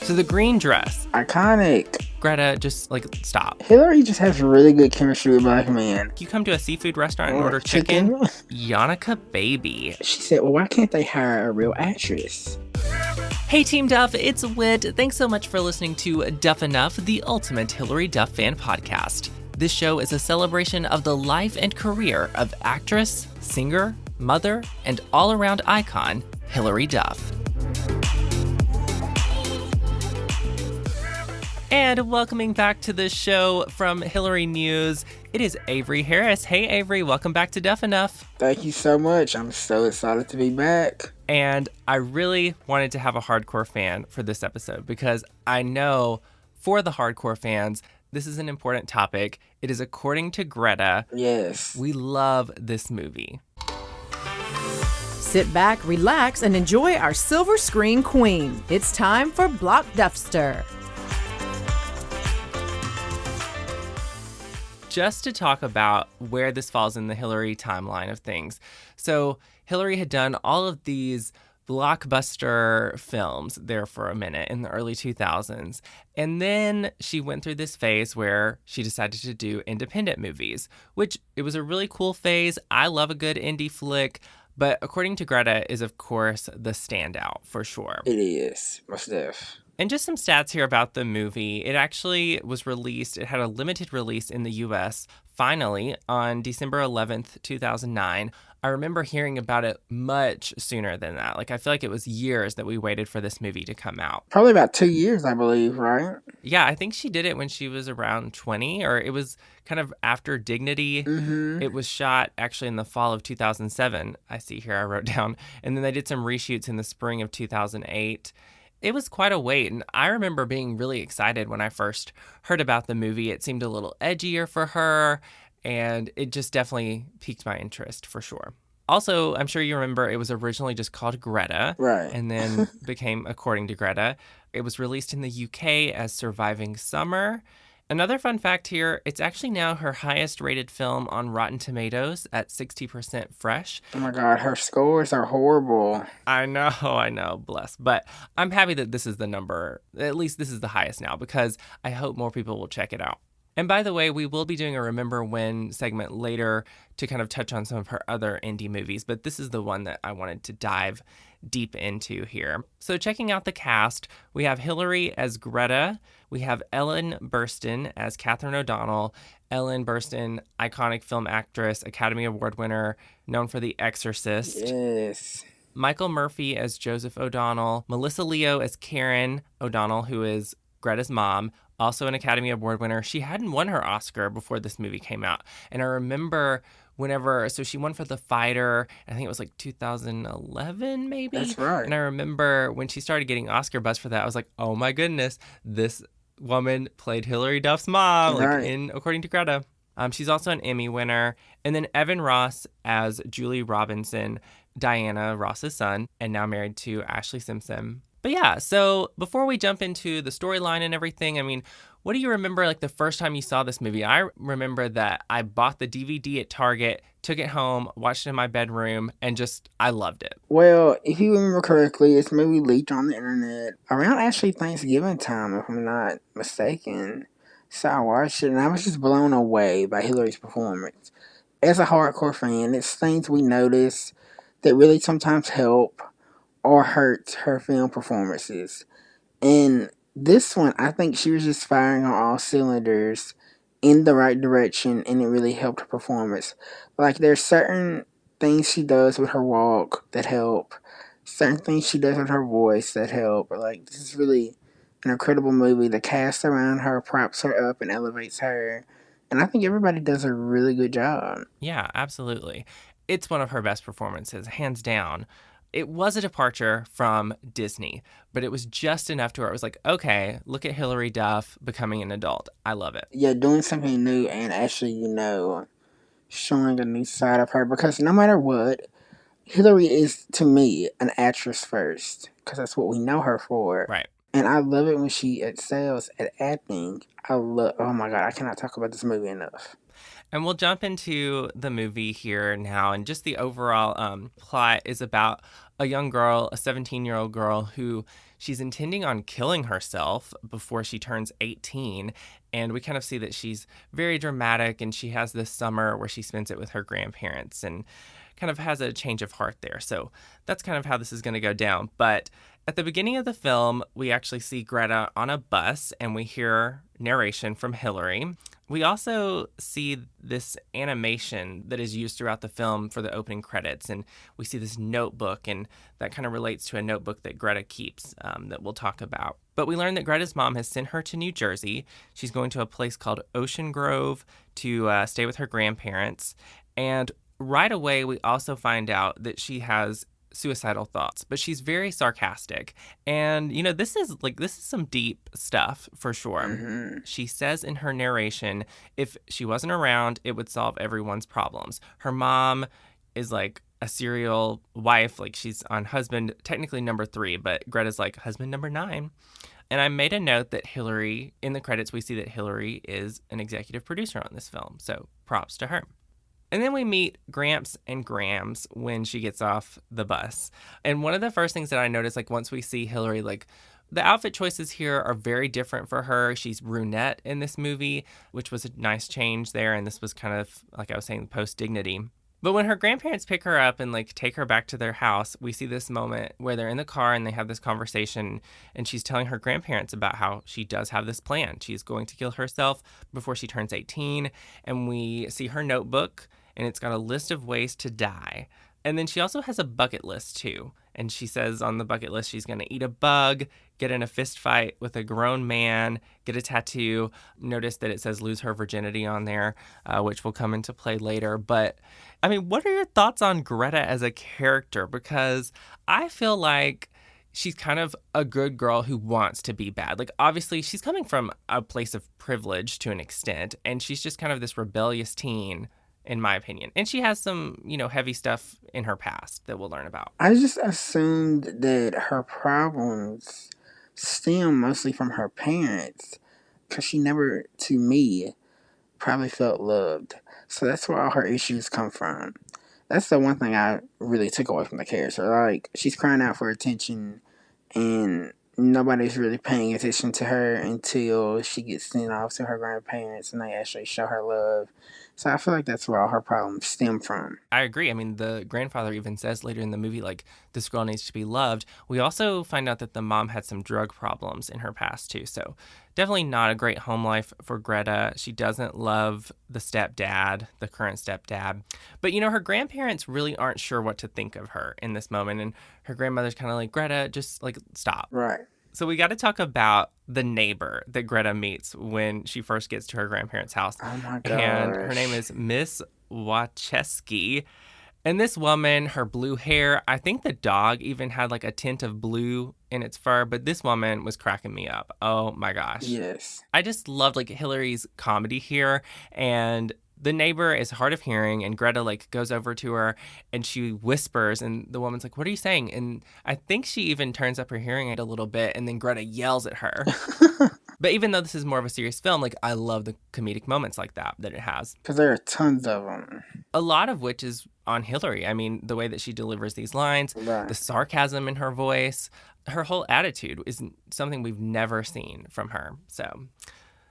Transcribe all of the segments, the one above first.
So the green dress. Iconic. Greta, just, stop. Hilary just has really good chemistry with black men. You come to a seafood restaurant and order chicken? Yannicka baby. She said, well, why can't they hire a real actress? Hey Team Duff, it's Whitt. Thanks so much for listening to Duff Enough, the ultimate Hilary Duff fan podcast. This show is a celebration of the life and career of actress, singer, mother, and all-around icon, Hilary Duff. And welcoming back to the show from Hilary News, it is Avery Harris. Hey Avery, welcome back to Duff Enough. Thank you so much. I'm so excited to be back. And I really wanted to have a hardcore fan for this episode because I know for the hardcore fans, this is an important topic. It is According to Greta. Yes. We love this movie. Sit back, relax, and enjoy our silver screen queen. It's time for Block Duffster. Just to talk about where this falls in the Hilary timeline of things. So Hilary had done all of these blockbuster films there for a minute in the early 2000s. And then she went through this phase where she decided to do independent movies, which it was a really cool phase. I love a good indie flick. But According to Greta is, of course, the standout for sure. It is. Most def. And just some stats here about the movie. It actually was released, it had a limited release in the U.S., finally, on December 11th, 2009. I remember hearing about it much sooner than that. I feel like it was years that we waited for this movie to come out. Probably about 2 years, I believe, right? Yeah, I think she did it when she was around 20, or it was kind of after Dignity. Mm-hmm. It was shot actually in the fall of 2007, I see here, I wrote down. And then they did some reshoots in the spring of 2008. It was quite a wait, and I remember being really excited when I first heard about the movie. It seemed a little edgier for her, and it just definitely piqued my interest for sure. Also, I'm sure you remember it was originally just called Greta, right? And then became According to Greta. It was released in the UK as Surviving Summer. Another fun fact here, it's actually now her highest rated film on Rotten Tomatoes at 60% fresh. Oh my God, her scores are horrible. I know, bless. But I'm happy that this is the number, at least this is the highest now, because I hope more people will check it out. And by the way, we will be doing a Remember When segment later to kind of touch on some of her other indie movies, but this is the one that I wanted to dive deep into here. So checking out the cast, we have Hilary as Greta, we have Ellen Burstyn as Catherine O'Donnell. Ellen Burstyn, iconic film actress, Academy Award winner, known for The Exorcist. Yes. Michael Murphy as Joseph O'Donnell. Melissa Leo as Karen O'Donnell, who is Greta's mom, also an Academy Award winner. She hadn't won her Oscar before this movie came out. And I remember so she won for The Fighter, I think it was 2011 maybe? That's right. And I remember when she started getting Oscar buzz for that, I was like, oh my goodness, this woman played Hilary Duff's mom, right. in According to Greta. She's also an Emmy winner. And then Evan Ross as Julie Robinson, Diana Ross's son, and now married to Ashley Simpson. But yeah, so before we jump into the storyline and everything, I mean, what do you remember the first time you saw this movie? I remember that I bought the DVD at Target, took it home, watched it in my bedroom, and I loved it. Well, if you remember correctly, this movie leaked on the internet around actually Thanksgiving time, if I'm not mistaken. So I watched it, and I was just blown away by Hilary's performance. As a hardcore fan, it's things we notice that really sometimes help or hurt her film performances. And this one, I think she was just firing on all cylinders in the right direction, and it really helped her performance. There's certain things she does with her walk that help, certain things she does with her voice that help. This is really an incredible movie. The cast around her props her up and elevates her, and I think everybody does a really good job. Yeah, absolutely. It's one of her best performances, hands down. It was a departure from Disney, but it was just enough to where it was okay, look at Hilary Duff becoming an adult. I love it. Yeah, doing something new and actually, showing a new side of her. Because no matter what, Hilary is, to me, an actress first. Because that's what we know her for. Right. And I love it when she excels at acting. Oh my God, I cannot talk about this movie enough. And we'll jump into the movie here now. And just the overall plot is about a young girl, a 17-year-old girl who she's intending on killing herself before she turns 18. And we kind of see that she's very dramatic, and she has this summer where she spends it with her grandparents and kind of has a change of heart there. So that's kind of how this is going to go down. But at the beginning of the film, we actually see Greta on a bus, and we hear narration from Hilary. We also see this animation that is used throughout the film for the opening credits, and we see this notebook, and that kind of relates to a notebook that Greta keeps that we'll talk about. But we learn that Greta's mom has sent her to New Jersey. She's going to a place called Ocean Grove to stay with her grandparents, and right away we also find out that she has suicidal thoughts, but she's very sarcastic. And, you know, this is some deep stuff for sure. Mm-hmm. She says in her narration, if she wasn't around, it would solve everyone's problems. Her mom is like a serial wife, like she's on husband, technically number 3, but Greta's like husband number 9. And I made a note that Hilary, in the credits, we see that Hilary is an executive producer on this film. So props to her. And then we meet Gramps and Grams when she gets off the bus. And one of the first things that I noticed, like once we see Hilary, like the outfit choices here are very different for her. She's brunette in this movie, which was a nice change there. And this was kind of, like I was saying, post-Dignity. But when her grandparents pick her up and like take her back to their house, we see this moment where they're in the car and they have this conversation, and she's telling her grandparents about how she does have this plan. She's going to kill herself before she turns 18. And we see her notebook, and it's got a list of ways to die. And then she also has a bucket list too. And she says on the bucket list she's going to eat a bug, get in a fist fight with a grown man, get a tattoo. Notice that it says lose her virginity on there, which will come into play later. But, I mean, what are your thoughts on Greta as a character? Because I feel like she's kind of a good girl who wants to be bad. Like, obviously, she's coming from a place of privilege to an extent, and she's just kind of this rebellious teen, in my opinion. And she has some, you know, heavy stuff in her past that we'll learn about. I just assumed that her problems stem mostly from her parents, because she never, to me, probably felt loved. So that's where all her issues come from. That's the one thing I really took away from the character. Like, she's crying out for attention, and nobody's really paying attention to her until she gets sent off to her grandparents and they actually show her love. So I feel like that's where all her problems stem from. I agree. I mean, the grandfather even says later in the movie, like, this girl needs to be loved. We also find out that the mom had some drug problems in her past, too. So definitely not a great home life for Greta. She doesn't love the stepdad, the current stepdad. But, you know, her grandparents really aren't sure what to think of her in this moment. And her grandmother's kind of like, Greta, just, like, stop. Right. So we got to talk about the neighbor that Greta meets when she first gets to her grandparents' house. Oh my gosh. And her name is Miss Wacheski. And this woman, her blue hair, I think the dog even had like a tint of blue in its fur, but this woman was cracking me up. Oh my gosh. Yes. I just loved like Hilary's comedy here, and the neighbor is hard of hearing, and Greta like goes over to her and she whispers, and the woman's like, what are you saying? And I think she even turns up her hearing aid a little bit, and then Greta yells at her. But even though this is more of a serious film, like, I love the comedic moments like that it has. Because there are tons of them. A lot of which is on Hilary. I mean, the way that she delivers these lines, Right. the sarcasm in her voice, her whole attitude is something we've never seen from her. So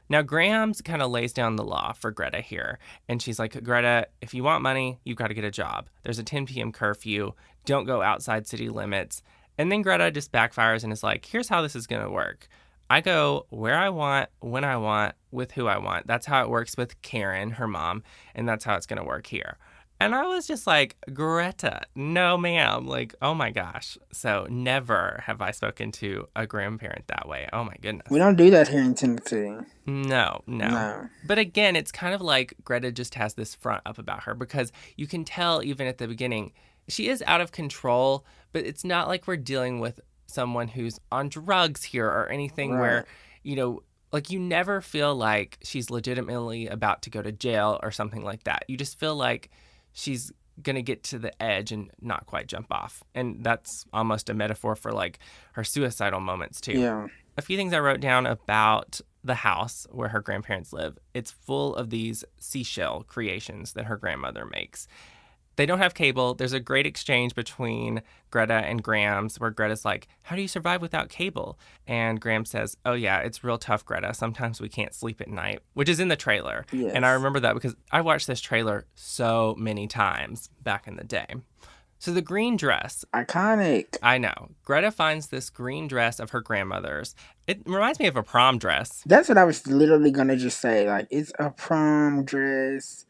now Grams kind of lays down the law for Greta here. And she's like, Greta, if you want money, you've got to get a job. There's a 10 p.m. curfew. Don't go outside city limits. And then Greta just backfires and is like, here's how this is going to work. I go where I want, when I want, with who I want. That's how it works with Karen, her mom, and that's how it's going to work here. And I was just like, Greta, no ma'am. Like, oh my gosh. So never have I spoken to a grandparent that way. Oh my goodness. We don't do that here in Tennessee. No. No. But again, it's kind of like Greta just has this front up about her, because you can tell even at the beginning, she is out of control, but it's not like we're dealing with someone who's on drugs here or anything. Right. Where, you know, like, you never feel like she's legitimately about to go to jail or something like that. You just feel like she's going to get to the edge and not quite jump off. And that's almost a metaphor for like her suicidal moments too. Yeah. A few things I wrote down about the house where her grandparents live, it's full of these seashell creations that her grandmother makes. They don't have cable. There's a great exchange between Greta and Grams where Greta's like, how do you survive without cable? And Graham says, oh, yeah, it's real tough, Greta. Sometimes we can't sleep at night, which is in the trailer. Yes. And I remember that because I watched this trailer so many times back in the day. So the green dress. Iconic. I know. Greta finds this green dress of her grandmother's. It reminds me of a prom dress. That's what I was literally going to just say. Like, it's a prom dress.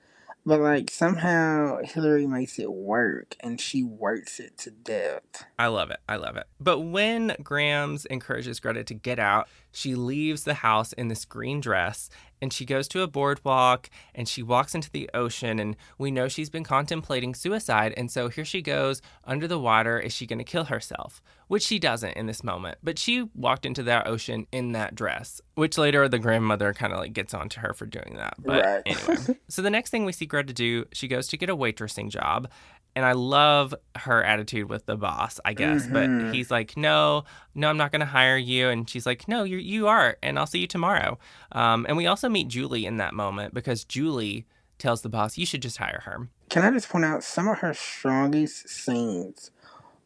But, like, somehow Hilary makes it work, and she works it to death. I love it. I love it. But when Grams encourages Greta to get out, she leaves the house in this green dress, and she goes to a boardwalk, and she walks into the ocean, and we know she's been contemplating suicide, and so here she goes under the water. Is she going to kill herself? Which she doesn't in this moment, but she walked into that ocean in that dress, which later the grandmother kind of like gets onto her for doing that. But Right. anyway, so the next thing we see Greta do, she goes to get a waitressing job. And I love her attitude with the boss, I guess. But he's like, no, I'm not going to hire you. And she's like, no, you are. And I'll see you tomorrow. And we also meet Julie in that moment because Julie tells the boss, you should just hire her. Can I just point out some of her strongest scenes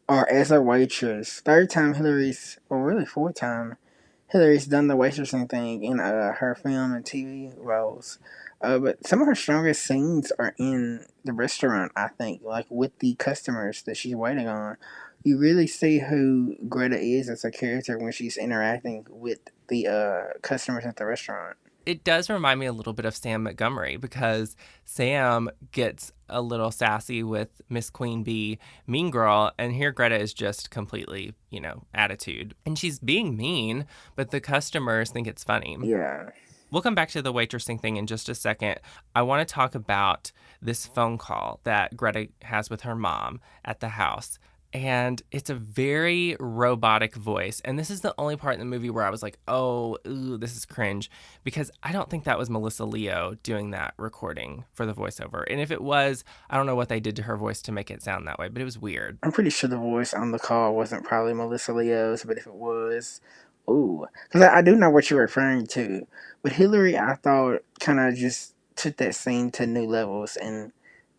are as a waitress. Third time Hilary's, well, really fourth time Hilary's done the waitressing thing in her film and TV roles. But some of her strongest scenes are in the restaurant, I think, like with the customers that she's waiting on. You really see who Greta is as a character when she's interacting with the customers at the restaurant. It does remind me a little bit of Sam Montgomery because Sam gets a little sassy with Miss Queen Bee, Mean Girl, and here Greta is just completely, attitude. And she's being mean, but the customers think it's funny. Yeah. We'll come back to the waitressing thing in just a second. I want to talk about this phone call that Greta has with her mom at the house. And it's a very robotic voice. And this is the only part in the movie where I was like, oh, ooh, this is cringe. Because I don't think that was Melissa Leo doing that recording for the voiceover. And if it was, I don't know what they did to her voice to make it sound that way. But it was weird. I'm pretty sure the voice on the call wasn't probably Melissa Leo's, but if it was, ooh. Because I do know what you're referring to. But Hilary, I thought, kind of just took that scene to new levels and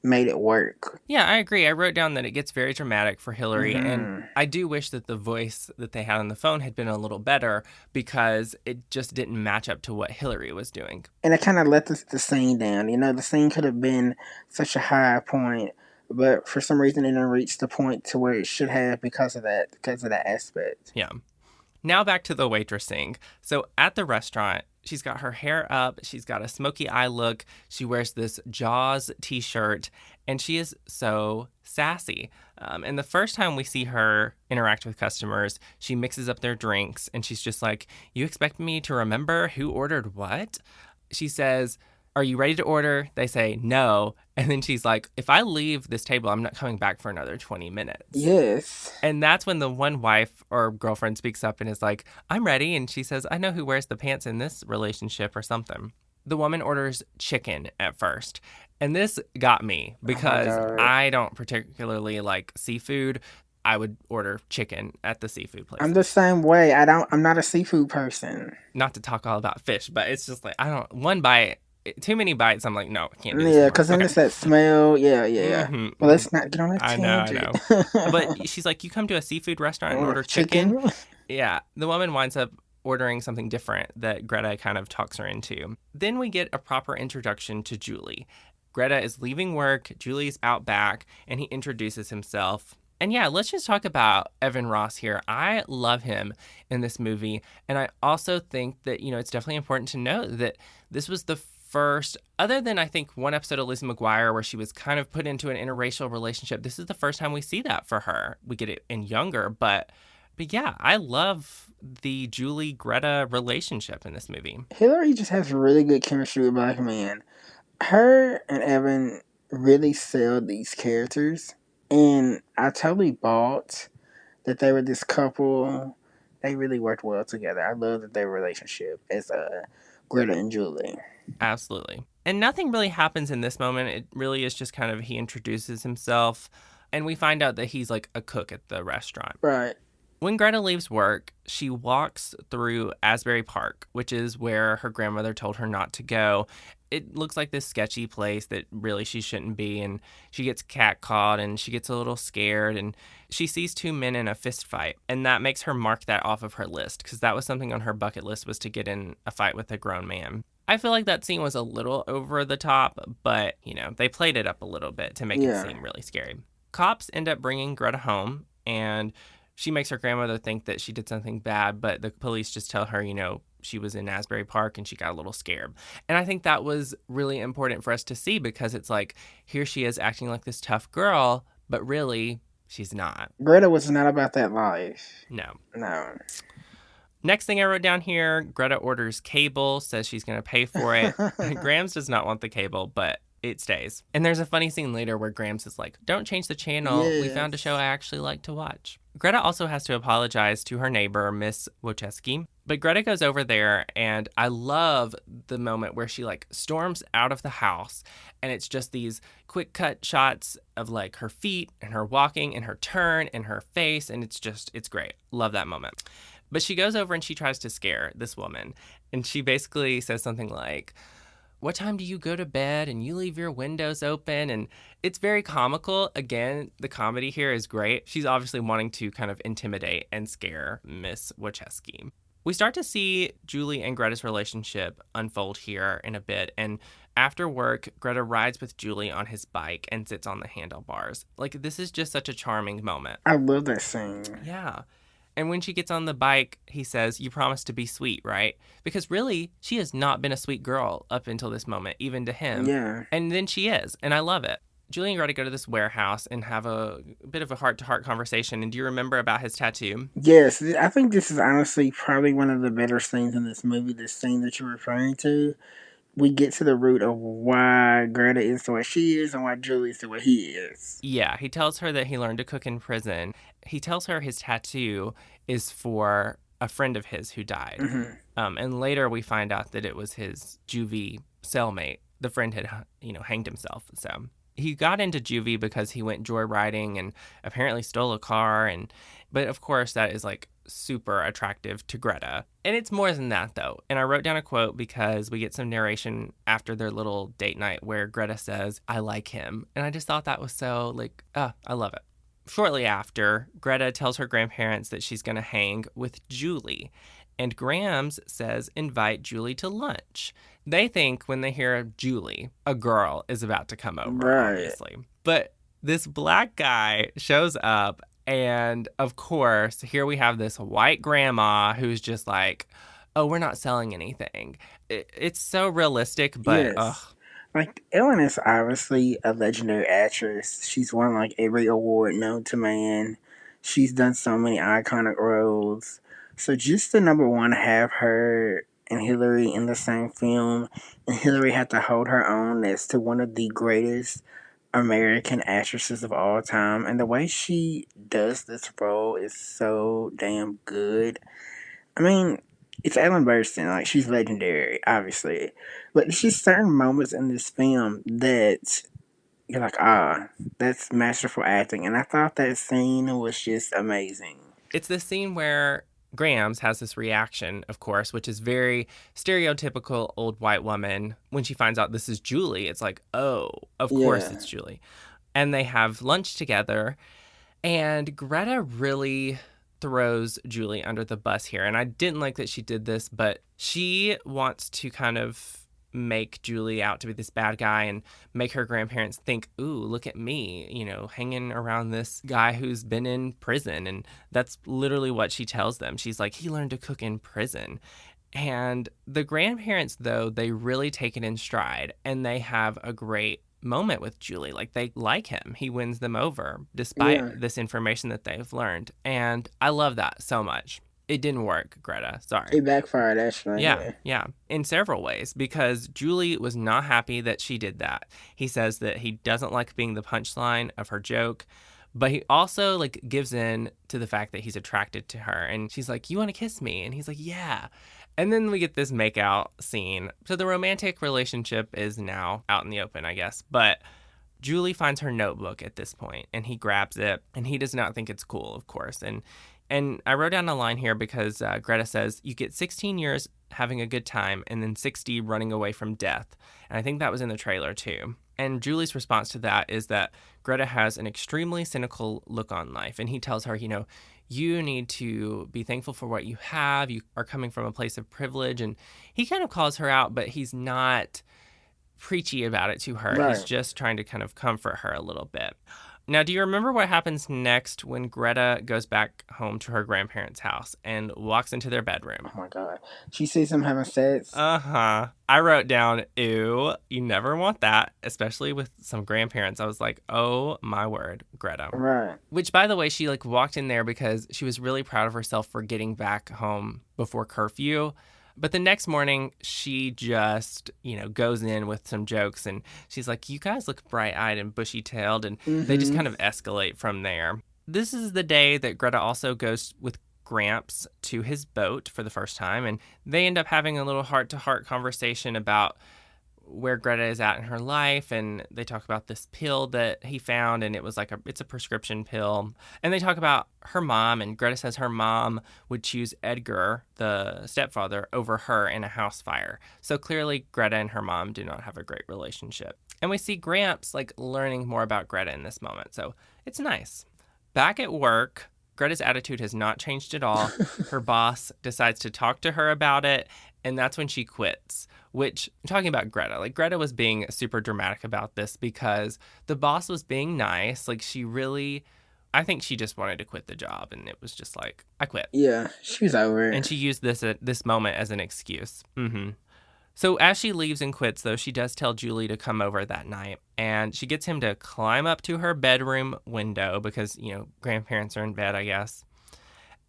made it work. Yeah, I agree. I wrote down that it gets very dramatic for Hilary, and I do wish that the voice that they had on the phone had been a little better because it just didn't match up to what Hilary was doing. And it kind of let the scene down. The scene could have been such a high point, but for some reason it didn't reach the point to where it should have because of that aspect. Yeah. Now back to the waitressing. So at the restaurant, she's got her hair up. She's got a smoky eye look. She wears this Jaws t-shirt, and she is so sassy. And the first time we see her interact with customers, she mixes up their drinks, and she's just like, you expect me to remember who ordered what? She says, are you ready to order? They say no. And then she's like, if I leave this table, I'm not coming back for another 20 minutes. Yes. And that's when the one wife or girlfriend speaks up and is like, I'm ready. And she says, I know who wears the pants in this relationship or something. The woman orders chicken at first. And this got me because I don't particularly like seafood. I would order chicken at the seafood place. I'm the same way. I'm not a seafood person. Not to talk all about fish, but it's just like, one bite. Too many bites, I'm like, no, I can't do this. Yeah, because then it's that smell. Yeah. Mm-hmm. Well, let's not get on that tangent. I know. But she's like, you come to a seafood restaurant and order chicken? Yeah. The woman winds up ordering something different that Greta kind of talks her into. Then we get a proper introduction to Julie. Greta is leaving work, Julie's out back, and he introduces himself. And yeah, let's just talk about Evan Ross here. I love him in this movie. And I also think that, it's definitely important to note that this was the first, other than I think one episode of Lizzie McGuire where she was kind of put into an interracial relationship, this is the first time we see that for her. We get it in younger, but yeah, I love the Julie-Greta relationship in this movie. Hilary just has really good chemistry with black men. Her and Evan really sell these characters, and I totally bought that they were this couple. They really worked well together. I love that their relationship as Greta and Julie. Absolutely. And nothing really happens in this moment. It really is just kind of he introduces himself, and we find out that he's like a cook at the restaurant. Right. When Greta leaves work, she walks through Asbury Park, which is where her grandmother told her not to go. It looks like this sketchy place that really she shouldn't be, and she gets catcalled and she gets a little scared, and she sees two men in a fist fight, and that makes her mark that off of her list because that was something on her bucket list, was to get in a fight with a grown man. I feel like that scene was a little over the top, but, they played it up a little bit to make it seem really scary. Cops end up bringing Greta home, and she makes her grandmother think that she did something bad, but the police just tell her, she was in Asbury Park and she got a little scared. And I think that was really important for us to see because it's like, here she is acting like this tough girl, but really, she's not. Greta was not about that life. No. Next thing I wrote down here, Greta orders cable, says she's going to pay for it. Grams does not want the cable, but it stays. And there's a funny scene later where Grams is like, don't change the channel. Yes. We found a show I actually like to watch. Greta also has to apologize to her neighbor, Miss Wojcicki. But Greta goes over there, and I love the moment where she storms out of the house, and it's just these quick cut shots of her feet and her walking and her turn and her face, and it's great. Love that moment. But she goes over and she tries to scare this woman, and she basically says something like, what time do you go to bed and you leave your windows open? And it's very comical. Again, the comedy here is great. She's obviously wanting to kind of intimidate and scare Miss Wojcicki. We start to see Julie and Greta's relationship unfold here in a bit. And after work, Greta rides with Julie on his bike and sits on the handlebars. This is just such a charming moment. I love that scene. Yeah. And when she gets on the bike, he says, you promised to be sweet, right? Because really, she has not been a sweet girl up until this moment, even to him. Yeah. And then she is, and I love it. Julie and Greta go to this warehouse and have a bit of a heart-to-heart conversation. And do you remember about his tattoo? Yes, I think this is honestly probably one of the better scenes in this movie, this scene that you're referring to. We get to the root of why Greta is the way she is and why Julie is the way he is. Yeah, he tells her that he learned to cook in prison. He tells her his tattoo is for a friend of his who died. Mm-hmm. And later we find out that it was his juvie cellmate. The friend had, hanged himself. So he got into juvie because he went joyriding and apparently stole a car. But of course that is super attractive to Greta. And it's more than that though. And I wrote down a quote because we get some narration after their little date night where Greta says, I like him. And I just thought that was so I love it. Shortly after, Greta tells her grandparents that she's going to hang with Julie. And Grams says, invite Julie to lunch. They think when they hear of Julie, a girl is about to come over, right. Obviously. But this black guy shows up. And of course, here we have this white grandma who's just oh, we're not selling anything. It's so realistic, but yes. ugh. Ellen is obviously a legendary actress. She's won every award known to man. She's done so many iconic roles. So just to number one, have her and Hilary in the same film, and Hilary had to hold her own as to one of the greatest American actresses of all time. And the way she does this role is so damn good. I mean, it's Ellen Burstyn. She's legendary, obviously. But there's just certain moments in this film that you're that's masterful acting. And I thought that scene was just amazing. It's this scene where Grams has this reaction, of course, which is very stereotypical old white woman. When she finds out this is Julie, it's oh, of course it's Julie. And they have lunch together. And Greta really throws Julie under the bus here. And I didn't like that she did this, but she wants to kind of make Julie out to be this bad guy and make her grandparents think, ooh, look at me, hanging around this guy who's been in prison. And that's literally what she tells them. She's like, he learned to cook in prison. And the grandparents, though, they really take it in stride and they have a great moment with Julie. They like him. He wins them over despite this information that they've learned. And I love that so much. It didn't work, Greta. Sorry. It backfired, actually. Yeah. In several ways, because Julie was not happy that she did that. He says that he doesn't like being the punchline of her joke, but he also gives in to the fact that he's attracted to her. And she's like, you want to kiss me? And he's like, yeah. And then we get this makeout scene. So the romantic relationship is now out in the open, I guess. But Julie finds her notebook at this point, and he grabs it, and he does not think it's cool, of course. And And I wrote down a line here because Greta says, you get 16 years having a good time and then 60 running away from death. And I think that was in the trailer too. And Julie's response to that is that Greta has an extremely cynical look on life. And he tells her, you need to be thankful for what you have. You are coming from a place of privilege. And he kind of calls her out, but he's not preachy about it to her. Right. He's just trying to kind of comfort her a little bit. Now, do you remember what happens next when Greta goes back home to her grandparents' house and walks into their bedroom? Oh my God. She sees them having sex. Uh-huh. I wrote down, ew, you never want that, especially with some grandparents. I was like, oh my word, Greta. Right. Which, by the way, she walked in there because she was really proud of herself for getting back home before curfew. But the next morning, she just, goes in with some jokes, and she's like, you guys look bright-eyed and bushy-tailed, and they just kind of escalate from there. This is the day that Greta also goes with Gramps to his boat for the first time, and they end up having a little heart-to-heart conversation about where Greta is at in her life, and they talk about this pill that he found, and it's a prescription pill. And they talk about her mom, and Greta says her mom would choose Edgar, the stepfather, over her in a house fire. So clearly Greta and her mom do not have a great relationship. And we see Gramps learning more about Greta in this moment. So it's nice. Back at work, Greta's attitude has not changed at all. Her boss decides to talk to her about it, and that's when she quits. Which, I'm talking about Greta. Greta was being super dramatic about this because the boss was being nice. I think she just wanted to quit the job, and it was just I quit. Yeah, she was over it. And she used this moment as an excuse. So as she leaves and quits, though, she does tell Julie to come over that night. And she gets him to climb up to her bedroom window because, grandparents are in bed, I guess.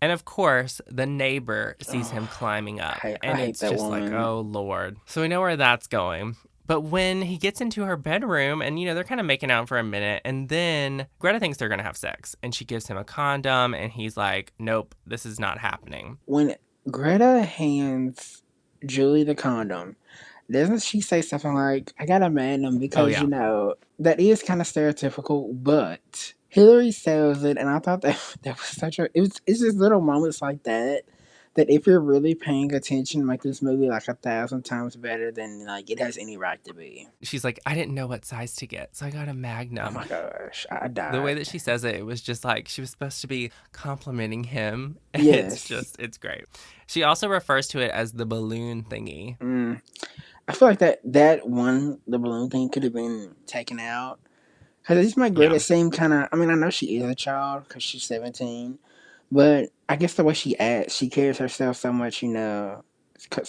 And of course, the neighbor sees him climbing up. I hate it's that just woman. oh, Lord. So we know where that's going. But when he gets into her bedroom and, they're kind of making out for a minute, and then Greta thinks they're going to have sex. And she gives him a condom, and he's like, nope, this is not happening. When Greta hands Julie the condom, doesn't she say something like, I got a magnum because, that is kind of stereotypical, but Hilary sells it, and I thought that was it's just little moments like that if you're really paying attention, make this movie 1,000 times better than it has any right to be. She's like, I didn't know what size to get, so I got a magnum. Oh my gosh, I died. The way that she says it was just she was supposed to be complimenting him. Yes. It's great. She also refers to it as the balloon thingy. I feel like that one, the balloon thing could have been taken out. Because it just made Greta seem kind of, I know she is a child because she's 17. But I guess the way she acts, she carries herself so much, so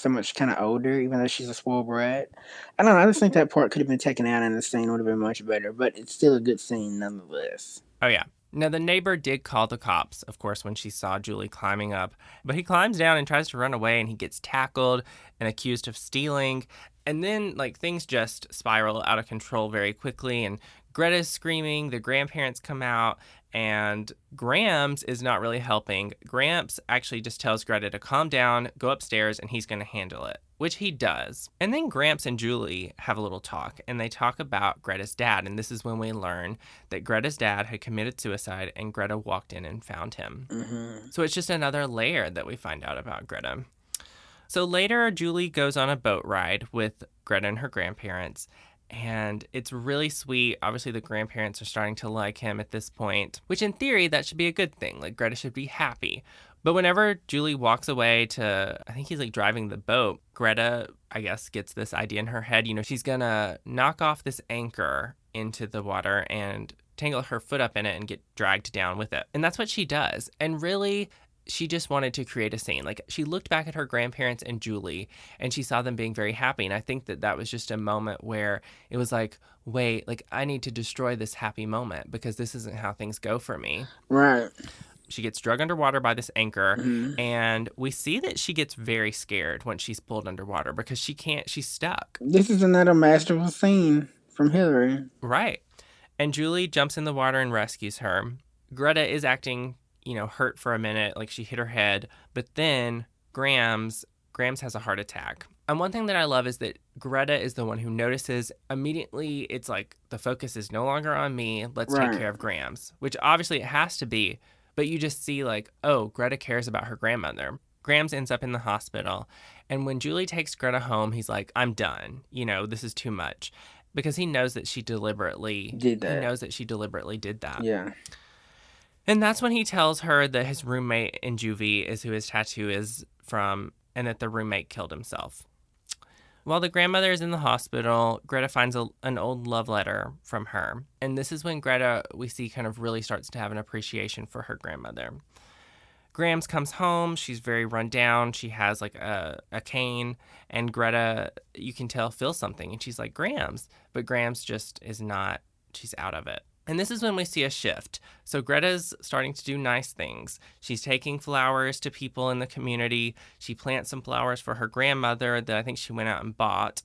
much kind of older, even though she's a spoiled brat. I don't know. I just think that part could have been taken out and the scene would have been much better. But it's still a good scene nonetheless. Oh, yeah. Now, the neighbor did call the cops, of course, when she saw Julie climbing up. But he climbs down and tries to run away, and he gets tackled and accused of stealing. And then, things just spiral out of control very quickly, and Greta's screaming, the grandparents come out, and Gramps is not really helping. Gramps actually just tells Greta to calm down, go upstairs, and he's going to handle it, which he does. And then Gramps and Julie have a little talk, and they talk about Greta's dad, and this is when we learn that Greta's dad had committed suicide, and Greta walked in and found him. So it's just another layer that we find out about Greta. So later, Julie goes on a boat ride with Greta and her grandparents, and it's really sweet. Obviously, the grandparents are starting to like him at this point, which in theory, that should be a good thing. Greta should be happy. But whenever Julie walks away to, I think he's driving the boat, Greta, I guess, gets this idea in her head. She's going to knock off this anchor into the water and tangle her foot up in it and get dragged down with it. And that's what she does. And really, she just wanted to create a scene. She looked back at her grandparents and Julie, and she saw them being very happy. And I think that was just a moment where it was wait, I need to destroy this happy moment because this isn't how things go for me. Right. She gets dragged underwater by this anchor, and we see that she gets very scared when she's pulled underwater because she's stuck. This is another masterful scene from Hilary. Right. And Julie jumps in the water and rescues her. Greta is acting hurt for a minute, she hit her head, but then Grams has a heart attack. And one thing that I love is that Greta is the one who notices immediately. It's the focus is no longer on me. Let's take care of Grams, which obviously it has to be. But you just see, like, oh, Greta cares about her grandmother. Grams ends up in the hospital. And when Julie takes Greta home, he's like, I'm done. This is too much. Because he knows that she deliberately Did that. he knows that she deliberately did that. Yeah. And that's when he tells her that his roommate in juvie is who his tattoo is from, and that the roommate killed himself. While the grandmother is in the hospital, Greta finds an old love letter from her. And this is when Greta, we see, kind of really starts to have an appreciation for her grandmother. Grams comes home. She's very run down. She has like a cane. And Greta, you can tell, feels something. And she's like, Grams. But Grams just is not, she's out of it. And this is when we see a shift. So Greta's starting to do nice things. She's taking flowers to people in the community. She plants some flowers for her grandmother that I think she went out and bought.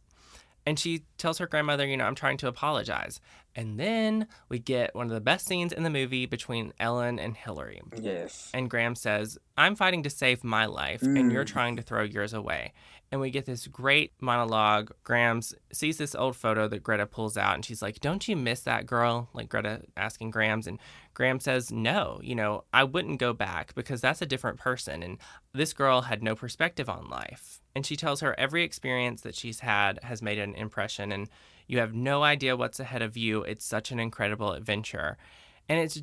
And she tells her grandmother, I'm trying to apologize. And then we get one of the best scenes in the movie between Ellen and Hilary. Yes. And Graham says, I'm fighting to save my life, and you're trying to throw yours away. And we get this great monologue. Graham sees this old photo that Greta pulls out, and she's like, don't you miss that girl? Like Greta asking Graham. And Graham says, no, I wouldn't go back because that's a different person. And this girl had no perspective on life. And she tells her every experience that she's had has made an impression, and you have no idea what's ahead of you. It's such an incredible adventure. And it's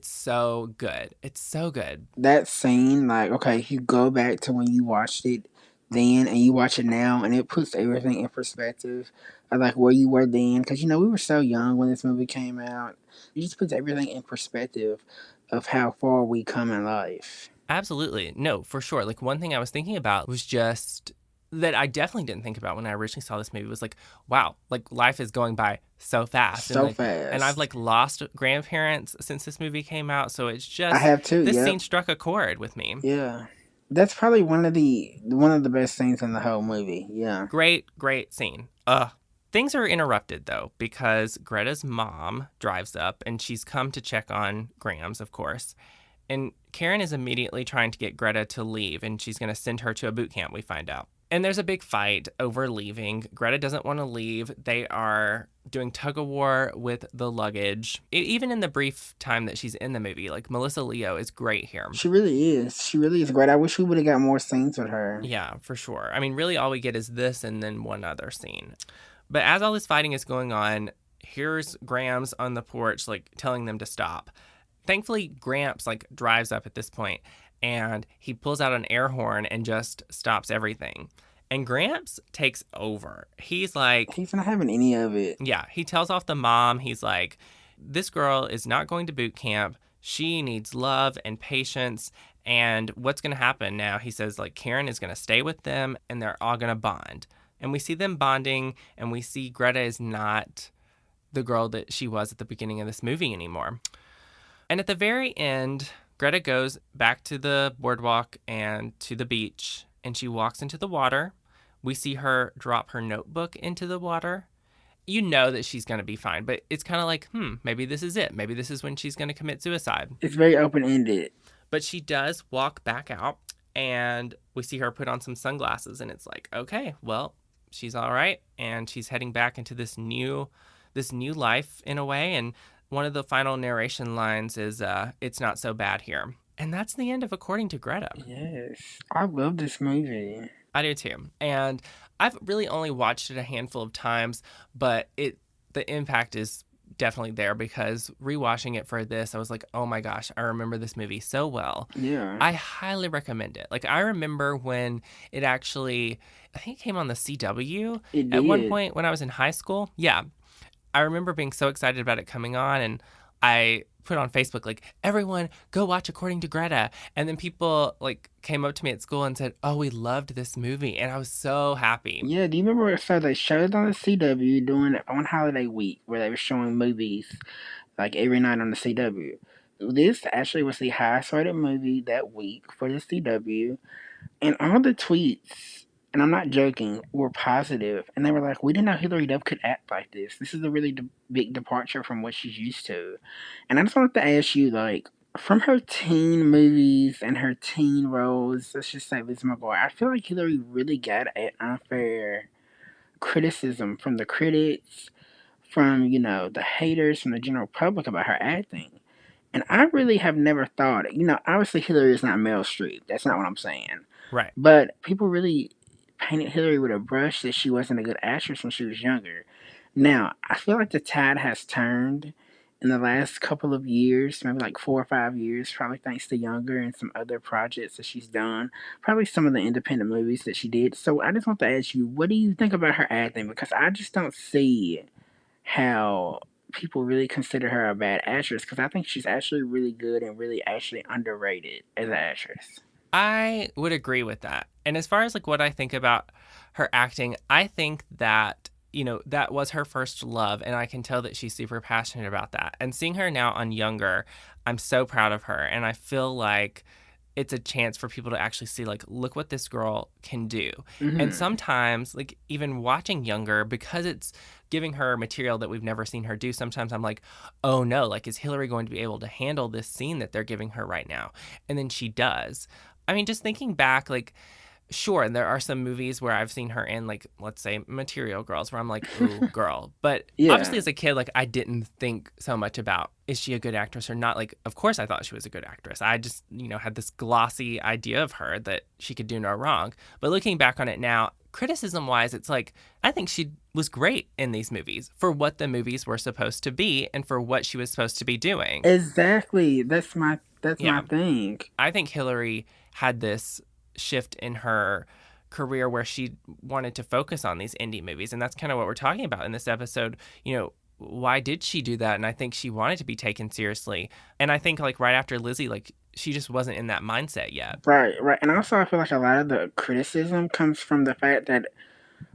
so good. It's so good. That scene, like, okay, you go back to when you watched it then and you watch it now, and it puts everything in perspective of, like, where you were then. Because, we were so young when this movie came out. It just puts everything in perspective of how far we come in life. Absolutely. No, for sure. Like, one thing I was thinking about was just that I definitely didn't think about when I originally saw this movie was like, wow, like life is going by so fast. So fast. And I've like lost grandparents since this movie came out. So it's just, I have too. This scene struck a chord with me. Yeah. That's probably one of the best scenes in the whole movie. Yeah. Great scene. Things are interrupted though, because Greta's mom drives up and she's come to check on Grams, of course. And Karen is immediately trying to get Greta to leave, and she's going to send her to a boot camp, we find out. And there's a big fight over leaving. Greta doesn't want to leave. They are doing tug-of-war with the luggage. Even in the brief time that she's in the movie, like Melissa Leo is great here. She really is. She really is great. I wish we would have got more scenes with her. Yeah, for sure. I mean, really all we get is this and then one other scene. But as all this fighting is going on, here's Grams on the porch, like telling them to stop. Thankfully, Gramps like drives up at this point, and he pulls out an air horn and just stops everything. And Gramps takes over. He's like, he's not having any of it. Yeah, he tells off the mom. He's like, this girl is not going to boot camp. She needs love and patience. And what's going to happen now? He says, like, Karen is going to stay with them, and they're all going to bond. And we see them bonding, and we see Greta is not the girl that she was at the beginning of this movie anymore. And at the very end, Greta goes back to the boardwalk and to the beach, and she walks into the water. We see her drop her notebook into the water. You know that she's going to be fine, but it's kind of like, maybe this is it. Maybe this is when she's going to commit suicide. It's very open-ended. But she does walk back out, and we see her put on some sunglasses, and it's like, okay, well, she's all right, and she's heading back into this new life in a way. And one of the final narration lines is, it's not so bad here. And that's the end of According to Greta. Yes. I love this movie. I do too. And I've really only watched it a handful of times, but the impact is definitely there, because rewatching it for this, I was like, oh my gosh, I remember this movie so well. Yeah. I highly recommend it. Like, I remember when it actually, I think it came on the CW at one point when I was in high school. Yeah. I remember being so excited about it coming on, and I put on Facebook, like, everyone go watch According to Greta. And then people like came up to me at school and said, oh, we loved this movie. And I was so happy. Yeah, do you remember, so they showed on the CW during on holiday week where they were showing movies like every night on the CW. This actually was the highest rated movie that week for the CW. And all the tweets, and I'm not joking, were positive. And they were like, we didn't know Hilary Duff could act like this. This is a really big departure from what she's used to. And I just wanted to ask you, like, from her teen movies and her teen roles, let's just say Liz McGuire, I feel like Hilary really got an unfair criticism from the critics, from, the haters, from the general public about her acting. And I really have never thought, obviously Hillary is not Meryl Streep. That's not what I'm saying. Right. But people really painted Hillary with a brush that she wasn't a good actress when she was younger. Now, I feel like the tide has turned in the last couple of years, maybe like 4 or 5 years, probably thanks to Younger and some other projects that she's done, probably some of the independent movies that she did. So I just want to ask you, what do you think about her acting? Because I just don't see how people really consider her a bad actress because I think she's actually really good and really actually underrated as an actress. I would agree with that. And as far as like what I think about her acting, I think that that was her first love, and I can tell that she's super passionate about that. And seeing her now on Younger, I'm so proud of her, and I feel like it's a chance for people to actually see like look what this girl can do. And Hmm. sometimes like even watching Younger, because it's giving her material that we've never seen her do, sometimes I'm like, oh no, like is Hillary going to be able to handle this scene that they're giving her right now? And then she does. I mean, just thinking back, like sure, there are some movies where I've seen her in, like, let's say Material Girls, where I'm like, ooh, girl. But Yeah. obviously, as a kid, like, I didn't think so much about is she a good actress or not. Like, of course, I thought she was a good actress. I just, had this glossy idea of her that she could do no wrong. But looking back on it now, criticism wise, it's like, I think she was great in these movies for what the movies were supposed to be and for what she was supposed to be doing. Exactly. That's my Yeah. thing. I think Hillary had this shift in her career where she wanted to focus on these indie movies. And that's kind of what we're talking about in this episode. Why did she do that? And I think she wanted to be taken seriously. And I think like right after Lizzie, like she just wasn't in that mindset yet. Right, right. And also I feel like a lot of the criticism comes from the fact that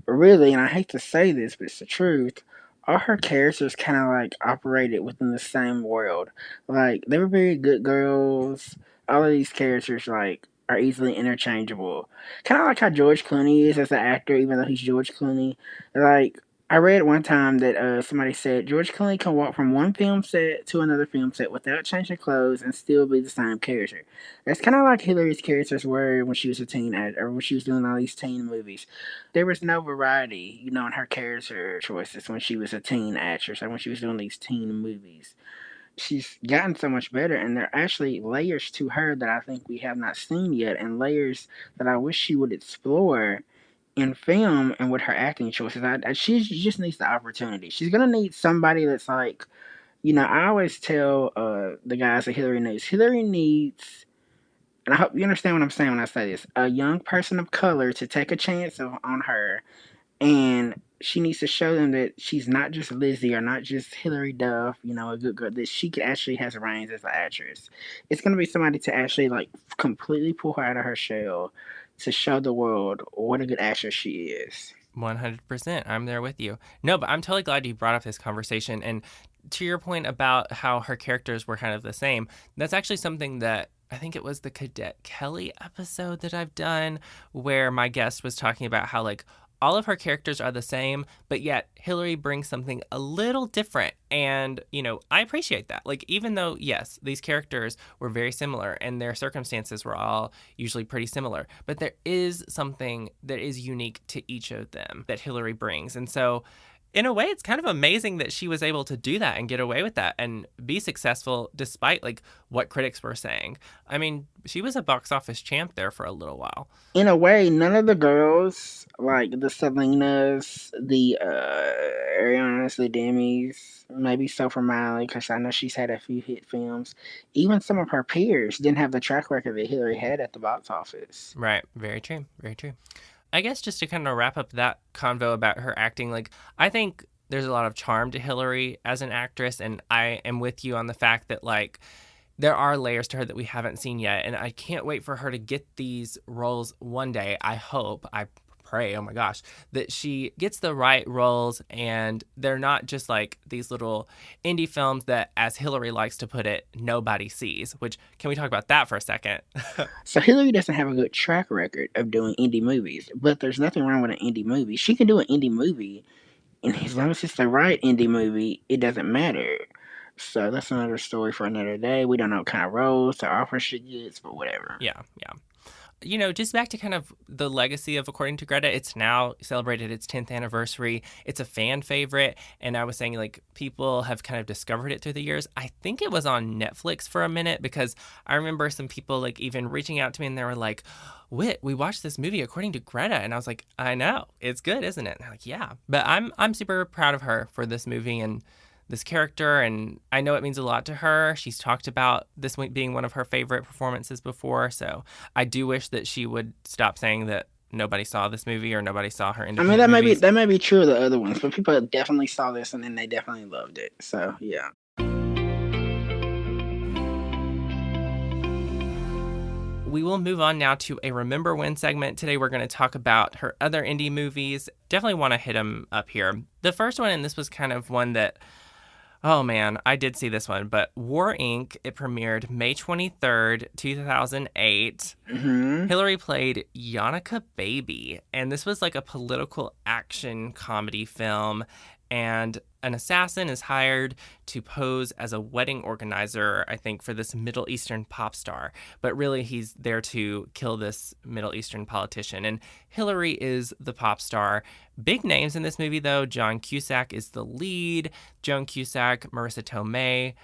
really, and I hate to say this, but it's the truth. All her characters kind of like operated within the same world. Like they were very good girls. All of these characters like are easily interchangeable. Kind of like how George Clooney is as an actor, even though he's George Clooney. Like I read one time that somebody said George Clooney can walk from one film set to another film set without changing clothes and still be the same character. That's kind of like Hillary's characters were when she was a teen, or when she was doing all these teen movies. There was no variety, in her character choices when she was a teen actress or when she was doing these teen movies. She's gotten so much better, and there are actually layers to her that I think we have not seen yet, and layers that I wish she would explore in film and with her acting choices. She just needs the opportunity. She's gonna need somebody that's like, I always tell the guys that Hillary needs. Hillary needs, and I hope you understand what I'm saying when I say this, a young person of color to take a chance on her, and she needs to show them that she's not just Lizzie or not just Hilary Duff, a good girl, that she actually has range as an actress. It's going to be somebody to actually, like, completely pull her out of her shell to show the world what a good actress she is. 100%. I'm there with you. No, but I'm totally glad you brought up this conversation. And to your point about how her characters were kind of the same, that's actually something that I think it was the Cadet Kelly episode that I've done where my guest was talking about how, like, all of her characters are the same, but yet Hillary brings something a little different. And, I appreciate that. Like, even though, yes, these characters were very similar and their circumstances were all usually pretty similar, but there is something that is unique to each of them that Hillary brings. And so, in a way, it's kind of amazing that she was able to do that and get away with that and be successful despite like what critics were saying. I mean, she was a box office champ there for a little while. In a way, none of the girls, like the Selenas, the Arianas, the Demis, maybe Sophie Miley, because I know she's had a few hit films, even some of her peers didn't have the track record that Hillary had at the box office. Right. Very true. Very true. I guess just to kind of wrap up that convo about her acting, like, I think there's a lot of charm to Hillary as an actress, and I am with you on the fact that, like, there are layers to her that we haven't seen yet, and I can't wait for her to get these roles one day. I hope, I pray, oh my gosh, that she gets the right roles and they're not just like these little indie films that, as Hillary likes to put it, nobody sees, which, can we talk about that for a second? So Hillary doesn't have a good track record of doing indie movies, but there's nothing wrong with an indie movie. She can do an indie movie, and as long as it's the right indie movie, it doesn't matter. So that's another story for another day. We don't know what kind of roles or offers she gets, but whatever. Yeah, yeah. just back to kind of the legacy of According to Greta, it's now celebrated its 10th anniversary. It's a fan favorite. And I was saying, like, people have kind of discovered it through the years. I think it was on Netflix for a minute because I remember some people, like, even reaching out to me and they were like, Whit, we watched this movie According to Greta. And I was like, I know. It's good, isn't it? And they're like, yeah. But I'm super proud of her for this movie and this character, and I know it means a lot to her. She's talked about this being one of her favorite performances before, so I do wish that she would stop saying that nobody saw this movie or nobody saw her independent movies. That may be true of the other ones, but people definitely saw this and then they definitely loved it. So yeah. We will move on now to a Remember When segment. Today we're going to talk about her other indie movies. Definitely want to hit them up here. The first one, and this was kind of one that, oh man, I did see this one, but War Inc. It premiered May 23rd, 2008. Mm-hmm. Hilary played Yannicka Baby, and this was like a political action comedy film, and an assassin is hired to pose as a wedding organizer, I think, for this Middle Eastern pop star. But really, he's there to kill this Middle Eastern politician. And Hilary is the pop star. Big names in this movie, though. John Cusack is the lead. Joan Cusack, Marissa Tomei,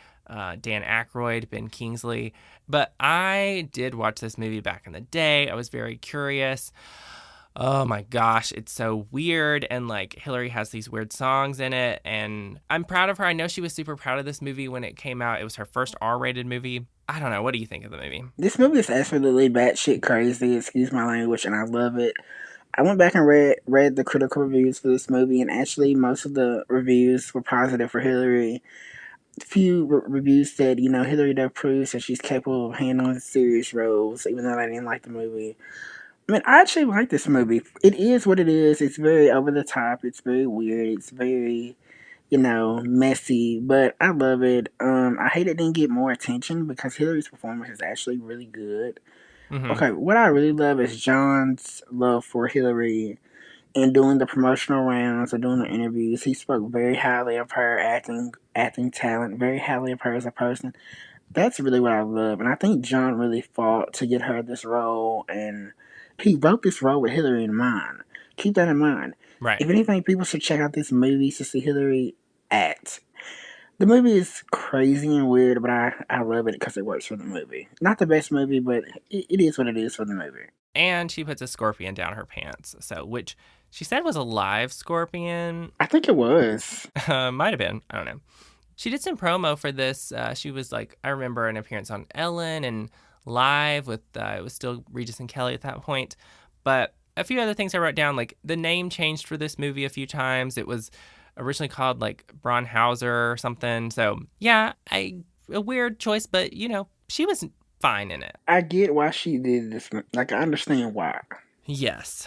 Dan Aykroyd, Ben Kingsley. But I did watch this movie back in the day. I was very curious. Oh my gosh, it's so weird, and like Hilary has these weird songs in it, and I'm proud of her. I know she was super proud of this movie when it came out. It was her first R-rated movie. I don't know. What do you think of the movie? This movie is absolutely batshit crazy, excuse my language, and I love it. I went back and read the critical reviews for this movie, and actually most of the reviews were positive for Hilary. Few reviews said, Hilary Duff proves that she's capable of handling serious roles, even though I didn't like the movie. I mean, I actually like this movie. It is what it is. It's very over the top. It's very weird. It's very, messy. But I love it. I hate it didn't get more attention because Hilary's performance is actually really good. Mm-hmm. Okay, what I really love is John's love for Hilary and doing the promotional rounds or doing the interviews. He spoke very highly of her acting talent, very highly of her as a person. That's really what I love. And I think John really fought to get her this role, and he wrote this role with Hilary in mind. Keep that in mind. Right. If anything, people should check out this movie to see Hilary act. The movie is crazy and weird, but I love it because it works for the movie. Not the best movie, but it is what it is for the movie. And she puts a scorpion down her pants, which she said was a live scorpion. I think it was. Might have been. I don't know. She did some promo for this. She was like, I remember an appearance on Ellen and live with, it was still Regis and Kelly at that point. But a few other things I wrote down, like the name changed for this movie a few times. It was originally called like Braunhauser or something. So yeah, a weird choice, but she was fine in it. I get why she did this. Like, I understand why. Yes.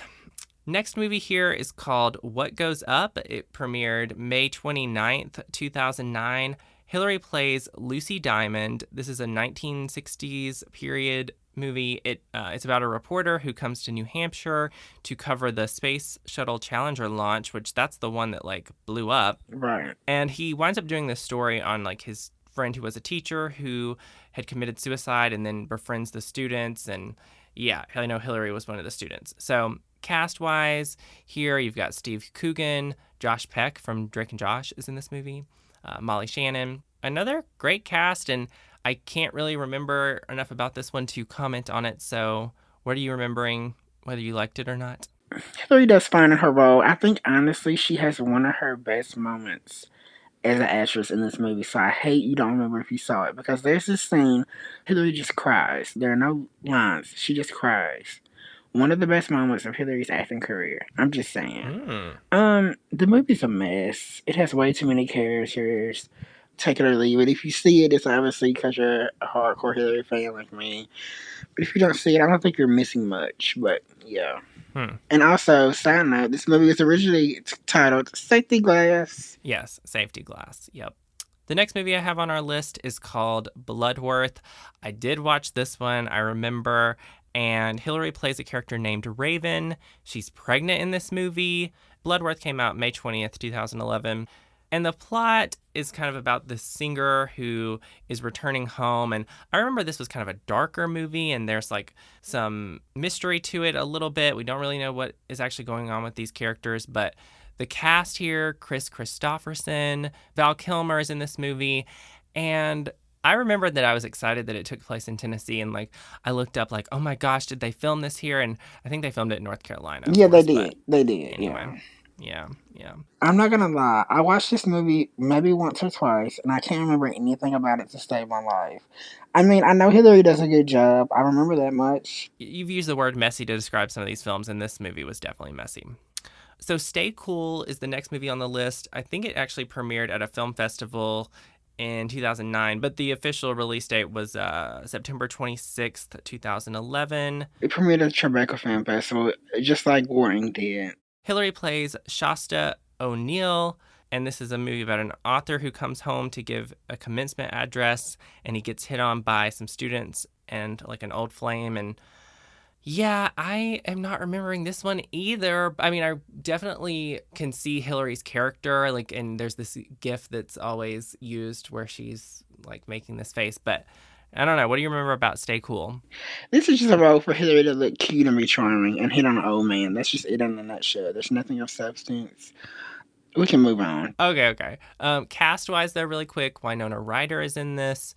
Next movie here is called What Goes Up. It premiered May 29th, 2009. Hilary plays Lucy Diamond. This is a 1960s period movie. It's about a reporter who comes to New Hampshire to cover the Space Shuttle Challenger launch, which that's the one that like blew up. Right. And he winds up doing this story on like his friend who was a teacher who had committed suicide and then befriends the students. And yeah, I know Hilary was one of the students. So cast-wise, here you've got Steve Coogan, Josh Peck from Drake and Josh is in this movie, Molly Shannon. Another great cast, and I can't really remember enough about this one to comment on it. So what are you remembering, whether you liked it or not? Hilary does fine in her role. I think, honestly, she has one of her best moments as an actress in this movie. So I hate you don't remember if you saw it, because there's this scene, Hilary just cries. There are no lines. She just cries. One of the best moments of Hilary's acting career. I'm just saying. The movie's a mess. It has way too many characters. Take it or leave it. If you see it, it's obviously because you're a hardcore Hilary fan like me. But if you don't see it, I don't think you're missing much. But yeah. And also, side note, this movie was originally titled Safety Glass. Yes, Safety Glass. Yep. The next movie I have on our list is called Bloodworth. I did watch this one, I remember. And Hilary plays a character named Raven. She's pregnant in this movie. Bloodworth came out May 20th, 2011. And the plot is kind of about this singer who is returning home. And I remember this was kind of a darker movie, and there's like some mystery to it a little bit. We don't really know what is actually going on with these characters, but the cast here, Chris Christopherson, Val Kilmer is in this movie. And I remember that I was excited that it took place in Tennessee, and like I looked up like, oh my gosh, did they film this here? And I think they filmed it in North Carolina. Yeah, course, they did. They did. anyway, Yeah. yeah. I'm not gonna lie. I watched this movie maybe once or twice, and I can't remember anything about it to save my life. I mean, I know Hilary does a good job. I remember that much. You've used the word messy to describe some of these films, and this movie was definitely messy. So Stay Cool is the next movie on the list. I think it actually premiered at a film festival in 2009, but the official release date was September 26th, 2011. It premiered at Tribeca Film Festival, just like Warring did. Hilary plays Shasta O'Neill, and this is a movie about an author who comes home to give a commencement address, and he gets hit on by some students and like an old flame. And yeah, I am not remembering this one either. I mean, I definitely can see Hilary's character, like, and there's this gif that's always used where she's like making this face, but I don't know. What do you remember about Stay Cool? This is just a role for Hilary to look cute and be charming and hit on an old man. That's just it in a nutshell. There's nothing of substance. We can move on. Okay. Cast-wise, though, really quick, Winona Ryder is in this,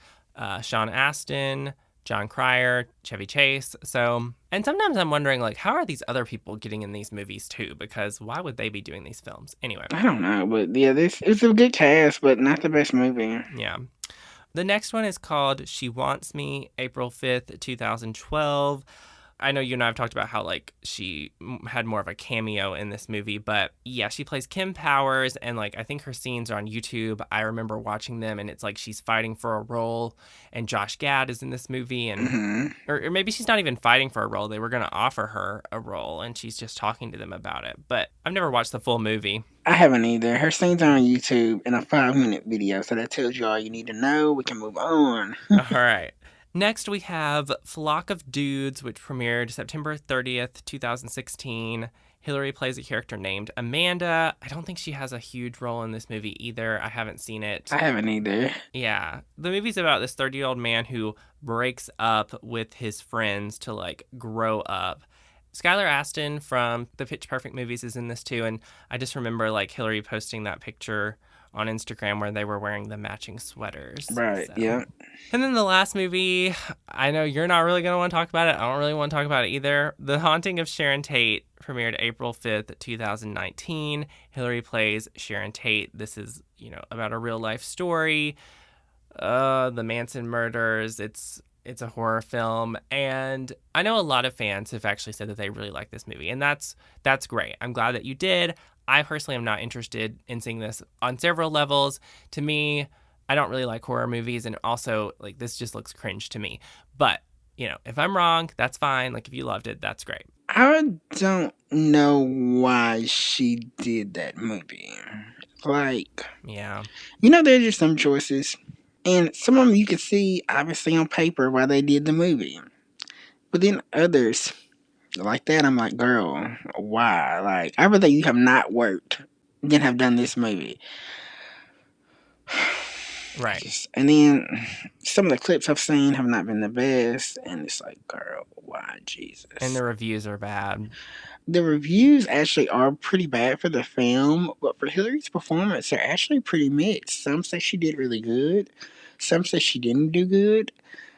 Sean Astin, John Cryer, Chevy Chase. So, and sometimes I'm wondering, like, how are these other people getting in these movies too? Because why would they be doing these films? Anyway. I don't know, but yeah, this is a good cast, but not the best movie. Yeah. The next one is called She Wants Me, April 5th, 2012. I know you and I have talked about how, like, she had more of a cameo in this movie, but yeah, she plays Kim Powers, and, like, I think her scenes are on YouTube. I remember watching them, and it's like she's fighting for a role, and Josh Gad is in this movie, and or maybe she's not even fighting for a role. They were going to offer her a role, and she's just talking to them about it, but I've never watched the full movie. I haven't either. Her scenes are on YouTube in a 5-minute video, so that tells you all you need to know. We can move on. All right. Next, we have Flock of Dudes, which premiered September 30th, 2016. Hilary plays a character named Amanda. I don't think she has a huge role in this movie either. I haven't seen it. I haven't either. Yeah. The movie's about this 30-year-old man who breaks up with his friends to, like, grow up. Skylar Astin from the Pitch Perfect movies is in this too, and I just remember, like, Hilary posting that picture on Instagram where they were wearing the matching sweaters. Right, yeah. And then the last movie, I know you're not really going to want to talk about it. I don't really want to talk about it either. The Haunting of Sharon Tate premiered April 5th, 2019. Hilary plays Sharon Tate. This is, about a real life story. The Manson murders. It's a horror film. And I know a lot of fans have actually said that they really like this movie. And that's great. I'm glad that you did. I personally am not interested in seeing this on several levels. To me, I don't really like horror movies, and also, like, this just looks cringe to me. But, if I'm wrong, that's fine. Like, if you loved it, that's great. I don't know why she did that movie. Like, yeah. There's just some choices. And some of them you could see, obviously, on paper why they did the movie. But then others, like that, I'm like, girl, why? Like, I would think you have not worked, then have done this movie. Right. And then some of the clips I've seen have not been the best. And it's like, girl, why, Jesus? And the reviews are bad. The reviews actually are pretty bad for the film, but for Hilary's performance, they're actually pretty mixed. Some say she did really good. Some say she didn't do good.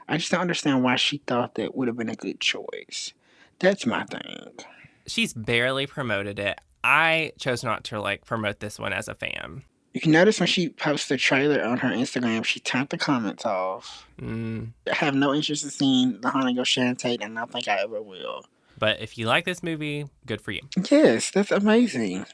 I just don't understand why she thought that would have been a good choice. That's my thing. She's barely promoted it. I chose not to, promote this one as a fan. You can notice when she posts the trailer on her Instagram, she turned the comments off. I have no interest in seeing The Haunting of Sharon Tate, and I don't think I ever will. But if you like this movie, good for you. Yes, that's amazing.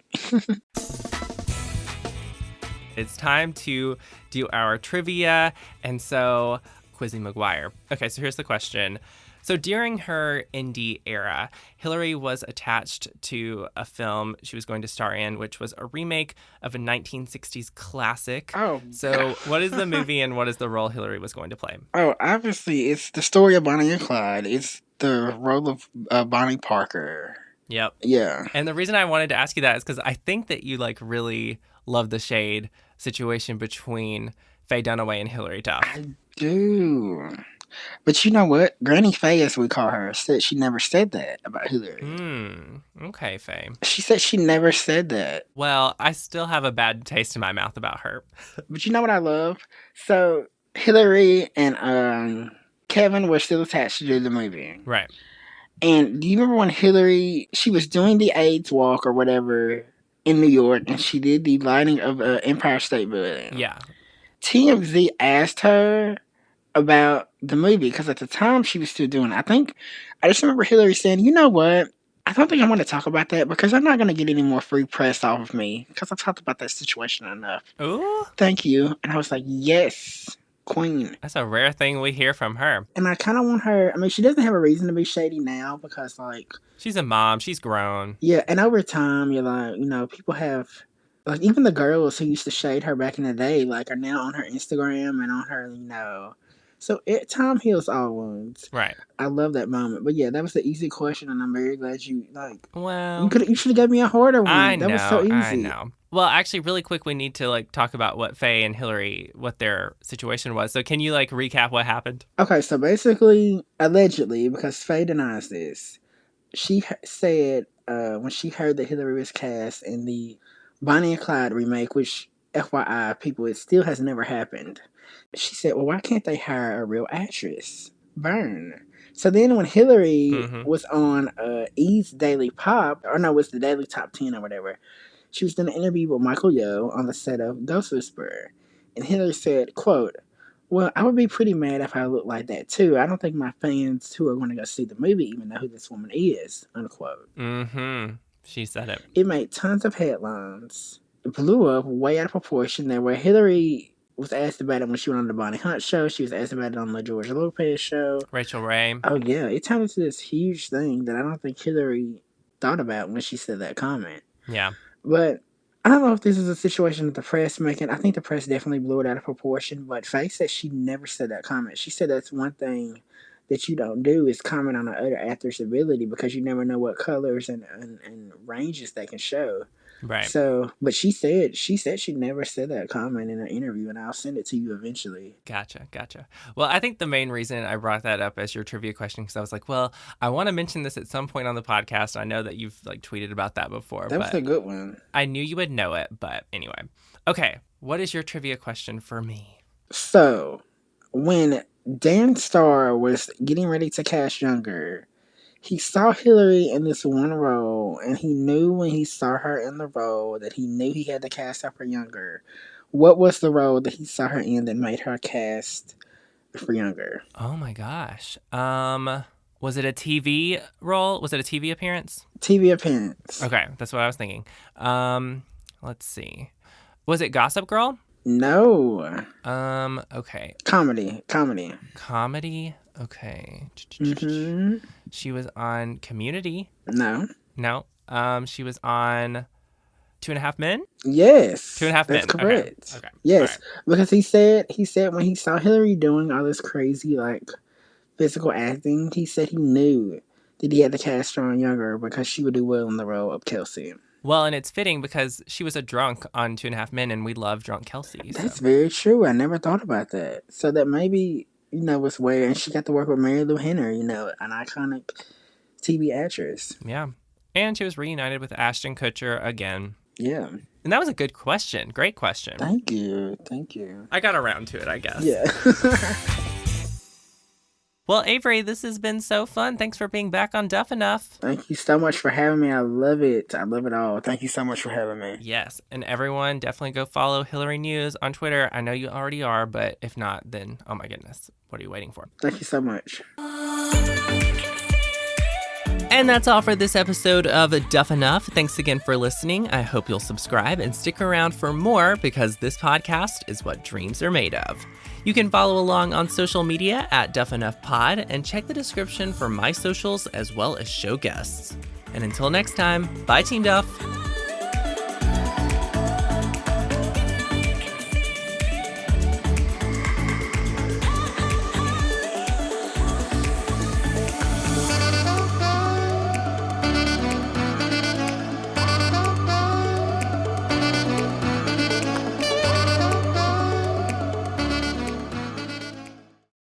It's time to do our trivia, and so Quizzy McGuire. Okay, so here's the question. So during her indie era, Hilary was attached to a film she was going to star in, which was a remake of a 1960s classic. Oh. So what is the movie and what is the role Hilary was going to play? Oh, obviously, it's the story of Bonnie and Clyde. It's the role of Bonnie Parker. Yep. Yeah. And the reason I wanted to ask you that is because I think that you, really love the shade situation between Faye Dunaway and Hilary Duff. I do. But you know what? Granny Faye, as we call her, said she never said that about Hilary. Okay, Faye. She said she never said that. Well, I still have a bad taste in my mouth about her. But you know what I love? So Hilary and Kevin were still attached to do the movie. Right. And do you remember when Hilary, she was doing the AIDS walk or whatever in New York, and she did the lighting of Empire State Building? Yeah. TMZ asked her about the movie because at the time she was still doing it. I just remember Hilary saying, you know what? I don't think I want to talk about that because I'm not going to get any more free press off of me because I've talked about that situation enough. Ooh. Thank you. And I was like, yes, queen. That's a rare thing we hear from her. And I kind of want her, I mean, she doesn't have a reason to be shady now because, like... She's a mom. She's grown. Yeah, and over time, you're like, you know, people have... Like, even the girls who used to shade her back in the day, like, are now on her Instagram and on her, you know... So, time heals all wounds. Right. I love that moment. But yeah, that was the easy question, and I'm very glad you, like... Well... You should have given me a harder one. That was so easy. I know. Well, actually, really quick, we need to, like, talk about what Faye and Hilary, what their situation was. So can you, like, recap what happened? Okay, so basically, allegedly, because Faye denies this, she said when she heard that Hilary was cast in the Bonnie and Clyde remake, which, FYI, people, it still has never happened. She said, well, why can't they hire a real actress? Burn. So then when Hilary was on E's Daily Pop, or no, it was the Daily Top 10 or whatever, she was doing an interview with Michael Yo on the set of Ghost Whisperer. And Hilary said, quote, well, I would be pretty mad if I looked like that too. I don't think my fans who are going to go see the movie even know who this woman is, unquote. She said it. It made tons of headlines. It blew up way out of proportion. There where Hilary was asked about it when she went on the Bonnie Hunt show. She was asked about it on the George Lopez show. Rachel Ray. Oh, yeah. It turned into this huge thing that I don't think Hilary thought about when she said that comment. Yeah. But I don't know if this is a situation that the press making. I think the press definitely blew it out of proportion. But Faye said she never said that comment. She said that's one thing that you don't do is comment on the other actor's ability because you never know what colors and ranges they can show. Right. So, but she said she never said that comment in an interview, and I'll send it to you eventually. Gotcha. Well, I think the main reason I brought that up as your trivia question, because I was like, well, I want to mention this at some point on the podcast. I know that you've like tweeted about that before. That was a good one. I knew you would know it, but anyway. Okay, what is your trivia question for me? So, when Dan Starr was getting ready to cast Younger, he saw Hilary in this one role, and he knew when he saw her in the role that he knew he had to cast her for Younger. What was the role that he saw her in that made her cast for Younger? Oh my gosh. Was it a TV role? Was it a TV appearance? TV appearance. Okay, that's what I was thinking. Let's see. Was it Gossip Girl? No. Okay. Comedy. Comedy? Okay. Mm-hmm. She was on Community. No. She was on 2.5 Men? Yes. 2.5 Men. That's correct. Okay. Yes. Right. Because he said when he saw Hilary doing all this crazy, like, physical acting, he said he knew that he had to cast her on Younger because she would do well in the role of Kelsey. Well, and it's fitting because she was a drunk on 2.5 Men, and we love drunk Kelsey. So. That's very true. I never thought about that. So that maybe, was where, and she got to work with Mary Lou Henner, an iconic TV actress. Yeah. And she was reunited with Ashton Kutcher again. Yeah. And that was a good question. Great question. Thank you. I got around to it, I guess. Yeah. Well, Avery, this has been so fun. Thanks for being back on Duff Enough. Thank you so much for having me. I love it. I love it all. Thank you so much for having me. Yes. And everyone, definitely go follow Hilary News on Twitter. I know you already are, but if not, then, oh my goodness, what are you waiting for? Thank you so much. And that's all for this episode of Duff Enough. Thanks again for listening. I hope you'll subscribe and stick around for more because this podcast is what dreams are made of. You can follow along on social media at Duff Enough Pod and check the description for my socials as well as show guests. And until next time, bye Team Duff.